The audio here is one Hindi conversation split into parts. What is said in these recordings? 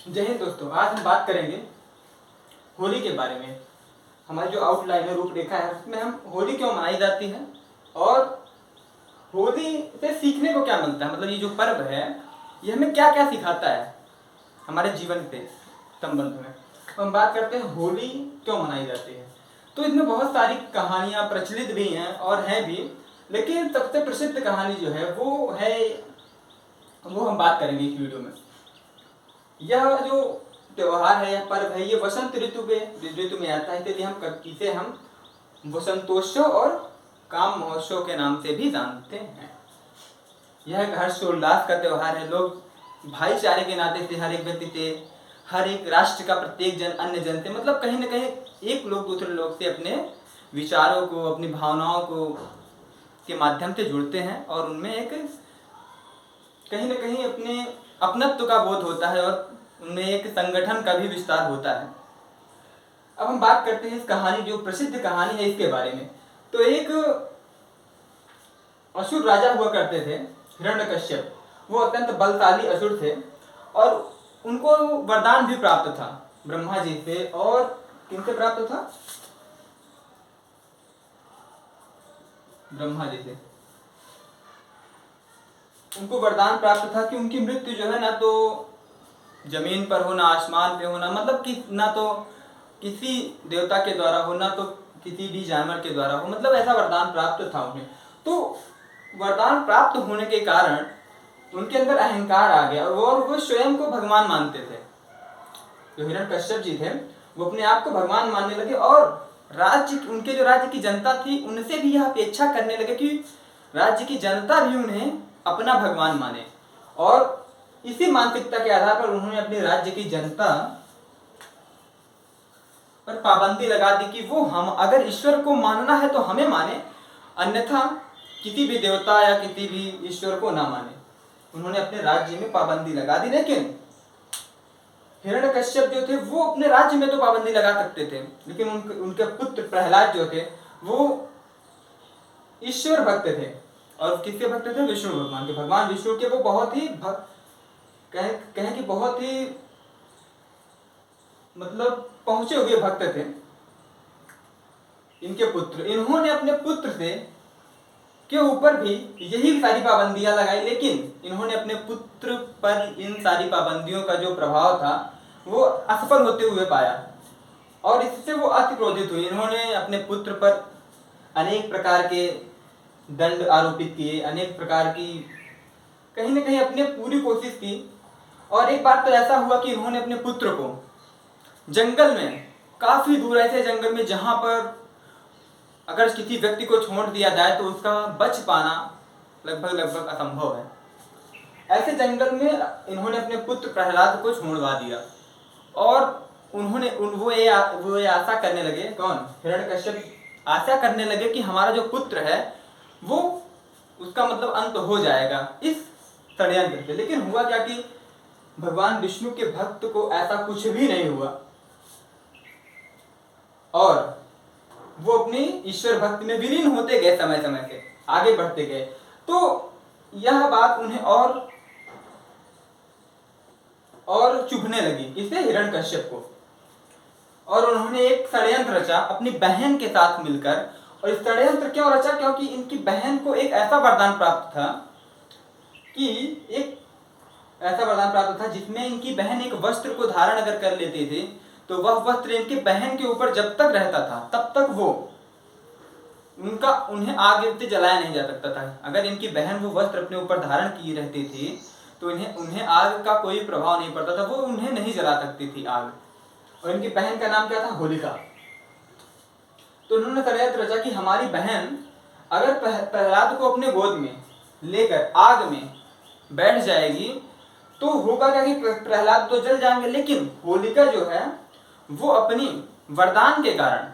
जय हिंद दोस्तों। आज हम बात करेंगे होली के बारे में। हमारी जो आउटलाइन है, रूपरेखा है, उसमें हम होली क्यों मनाई जाती है और होली से सीखने को क्या मिलता है। मतलब ये जो पर्व है ये हमें क्या क्या सिखाता है हमारे जीवन के संबंध में। तो हम बात करते हैं होली क्यों मनाई जाती है। तो इसमें बहुत सारी कहानियाँ प्रचलित भी हैं और हैं भी, लेकिन सबसे प्रसिद्ध कहानी जो है वो हम बात करेंगे इस वीडियो में। यह जो त्योहार है, यह पर्व है, ये वसंत ऋतु में आता है, इसलिए इसे हम वसंतोत्सव और काम महोत्सव के नाम से भी जानते हैं। यह एक हर्षोल्लास का त्योहार है। लोग भाईचारे के नाते से हर एक व्यक्ति से, हर एक राष्ट्र का प्रत्येक जन अन्य जन से, मतलब कहीं ना कहीं एक लोग दूसरे लोग से अपने विचारों को, अपनी भावनाओं को के माध्यम से जुड़ते हैं और उनमें एक कहीं ना कहीं अपने अपनत्व का बोध होता है और उनमें एक संगठन का भी विस्तार होता है। अब हम बात करते हैं इस कहानी, जो प्रसिद्ध कहानी है, इसके बारे में। तो एक असुर राजा हुआ करते थे, हिरण्यकश्यप। वो अत्यंत बलशाली असुर थे और उनको वरदान भी प्राप्त था ब्रह्मा जी से। और किनसे प्राप्त था? ब्रह्मा जी से। उनको वरदान प्राप्त था कि उनकी मृत्यु जो है ना तो जमीन पर हो, ना आसमान पे हो, ना मतलब कि ना तो किसी देवता के द्वारा हो, ना तो किसी भी जानवर के द्वारा हो। मतलब ऐसा वरदान प्राप्त था उन्हें। तो वरदान प्राप्त होने के कारण उनके अंदर अहंकार आ गया और वो स्वयं को भगवान मानते थे। जो हिरण्यकश्यप जी थे वो अपने आप को भगवान मानने लगे और उनके जो राज्य की जनता थी उनसे भी यह अपेक्षा करने लगे कि राज्य की जनता भी उन्हें अपना भगवान माने। और इसी मानसिकता के आधार पर उन्होंने अपने राज्य की जनता पर पाबंदी लगा दी कि वो हम अगर ईश्वर को मानना है तो हमें माने, अन्यथा किसी भी देवता या किसी भी ईश्वर को ना माने। उन्होंने अपने राज्य में पाबंदी लगा दी। लेकिन हिरण्यकश्यप जो थे वो अपने राज्य में तो पाबंदी लगा सकते थे, लेकिन उनके पुत्र प्रहलाद जो थे वो ईश्वर भक्त थे। और किसके भक्त थे? विष्णु भगवान के। भगवान विष्णु के वो बहुत ही कहें कि बहुत ही मतलब पहुंचे हुए भक्त थे इनके पुत्र। इन्होंने अपने पुत्र से के ऊपर भी यही सारी पाबंदियां लगाई, लेकिन इन्होंने अपने पुत्र पर इन सारी पाबंदियों का जो प्रभाव था वो असफल होते हुए पाया और इससे वो अति क्रोधित हुए। इन्होंने अपने पुत्र पर अनेक प्रकार के दंड आरोपित किए, अनेक प्रकार की कहीं ना कहीं अपने पूरी कोशिश की। और एक बार तो ऐसा हुआ कि इन्होंने अपने पुत्र को जंगल में, काफी दूर ऐसे जंगल में जहां पर अगर किसी व्यक्ति को छोड़ दिया जाए तो उसका बच पाना लगभग असंभव है, ऐसे जंगल में इन्होंने अपने पुत्र प्रहलाद को छोड़वा दिया। और उन्होंने वो ये आशा करने लगे, कौन? हिरण्यकश्यप आशा करने लगे कि हमारा जो पुत्र है वो उसका मतलब अंत हो जाएगा इस षड्यंत्र से। लेकिन हुआ क्या कि भगवान विष्णु के भक्त को ऐसा कुछ भी नहीं हुआ और वो अपनी ईश्वर भक्ति में विलीन होते गए, समय समय से आगे बढ़ते गए। तो यह बात उन्हें और चुभने लगी, किसे? हिरण्यकश्यप को। और उन्होंने एक षड्यंत्र रचा अपनी बहन के साथ मिलकर। और इस षड्यंत्र क्यों रचा? क्योंकि इनकी बहन को एक ऐसा वरदान प्राप्त था जिसमें इनकी बहन एक वस्त्र को धारण अगर कर लेते थे तो वह वस्त्र इनकी बहन के ऊपर जब तक रहता था तब तक उन्हें आग से जलाया नहीं जा सकता था। अगर इनकी बहन वो वस्त्र अपने ऊपर धारण किए रहती थी तो उन्हें आग का कोई प्रभाव नहीं पड़ता था, वो उन्हें नहीं जला सकती थी आग। और इनकी बहन का नाम क्या था? होलिका। तो उन्होंने षड्यंत्र रचा कि हमारी बहन अगर प्रहलाद को अपने गोद में लेकर आग में बैठ जाएगी तो होगा क्या कि प्रहलाद तो जल जाएंगे, लेकिन होलिका जो है वो अपनी वरदान के कारण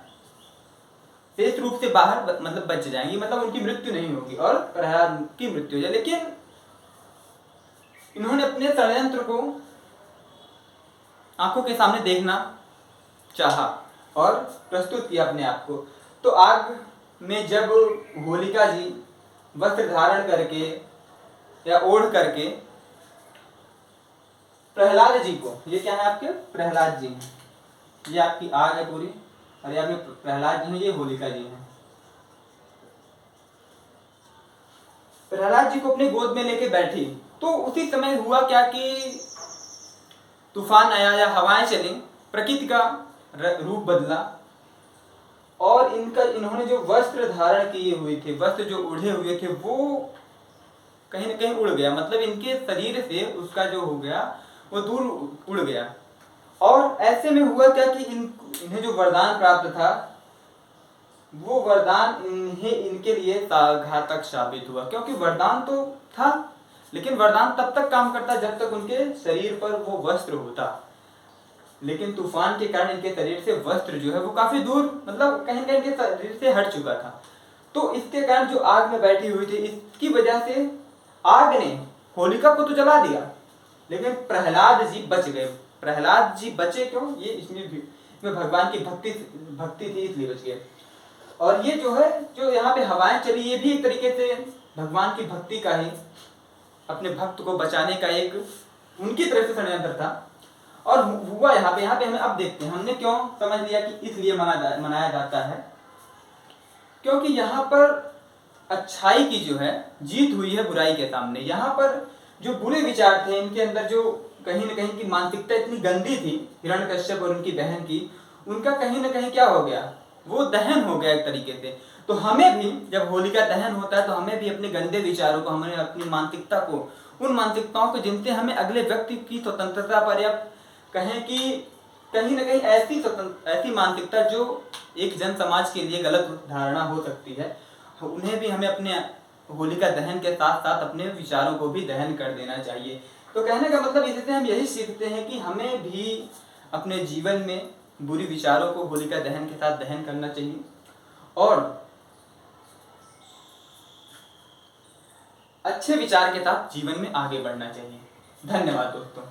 शेष रूप से बाहर मतलब बच जाएंगी, मतलब उनकी मृत्यु नहीं होगी और प्रहलाद की मृत्यु हो जाए। लेकिन इन्होंने अपने षड्यंत्र को आंखों के सामने देखना चाहा और प्रस्तुत किया अपने आप को। तो आग में जब होलिका जी वस्त्र धारण करके या ओढ़ करके प्रहलाद जी को, ये क्या है आपके प्रहलाद जी हैं, ये आपकी आग है पूरी, और ये आपके प्रहलाद जी हैं, ये होलिका जी हैं। प्रहलाद जी को अपने गोद में लेके बैठी, तो उसी समय हुआ क्या कि तूफान आया या हवाएं चली, प्रकृति का रूप बदला, और इन्होंने जो वस्त्र धारण किए हुए थे, वस्त्र जो उड़े हुए थे, वो कहीं न कहीं उड़ गया, मतलब इनके शरीर से उसका जो हो गया वो दूर उड़ गया। और ऐसे में हुआ क्या कि इन्हें जो वरदान प्राप्त था, वो वरदान इनके लिए घातक साबित हुआ, क्योंकि वरदान तो था, लेकिन वरदान तब तक काम करता जब तक उनके शरीर पर वो वस्त्र होता, लेकिन तूफान के कारण इनके शरीर से वस्त्र जो है वो काफी दूर, मतलब कहीं न कहीं इनके शरीर से हट चुका था। तो इसके कारण जो आग में बैठी हुई थी, इसकी वजह से आग ने होलिका को तो जला दिया, लेकिन प्रहलाद जी बच गए। प्रहलाद जी बचे क्यों? ये इसमें भगवान की भक्ति थी, इसलिए बच गए। और ये जो है, जो यहाँ पे हवाएं चली, ये भी एक तरीके से भगवान की भक्ति का ही, अपने भक्त को बचाने का एक उनकी तरफ से षड्यंत्र था। और हुआ यहाँ पे हमें अब देखते हैं, हमने क्यों समझ लिया कि इसलिए मनाया जाता है, क्योंकि यहाँ पर अच्छाई की जो है जीत हुई है बुराई के सामने। यहाँ पर जो बुरे विचार थे, इनके अंदर जो कहीं न कहीं की मानसिकता इतनी गंदी थी, हिरण्यकश्यप और उनकी बहन की, उनका कहीं न कहीं क्या हो गया, वो दहन हो गया एक तरीके से। तो हमें भी जब होलिका दहन होता है, तो हमें भी अपने गंदे विचारों को, हमें अपनी मानसिकता को, उन मानसिकताओं को जिनसे हमें अगले व्यक्ति की स्वतंत्रता पर, या कहें कि कहीं न कहीं ऐसी मानसिकता जो एक जन समाज के लिए गलत धारणा हो सकती है, उन्हें भी हमें अपने होलिका दहन के साथ साथ अपने विचारों को भी दहन कर देना चाहिए। तो कहने का मतलब इससे हम यही सीखते हैं कि हमें भी अपने जीवन में बुरी विचारों को होलिका दहन के साथ दहन करना चाहिए, और अच्छे विचार के साथ जीवन में आगे बढ़ना चाहिए। धन्यवाद दोस्तों।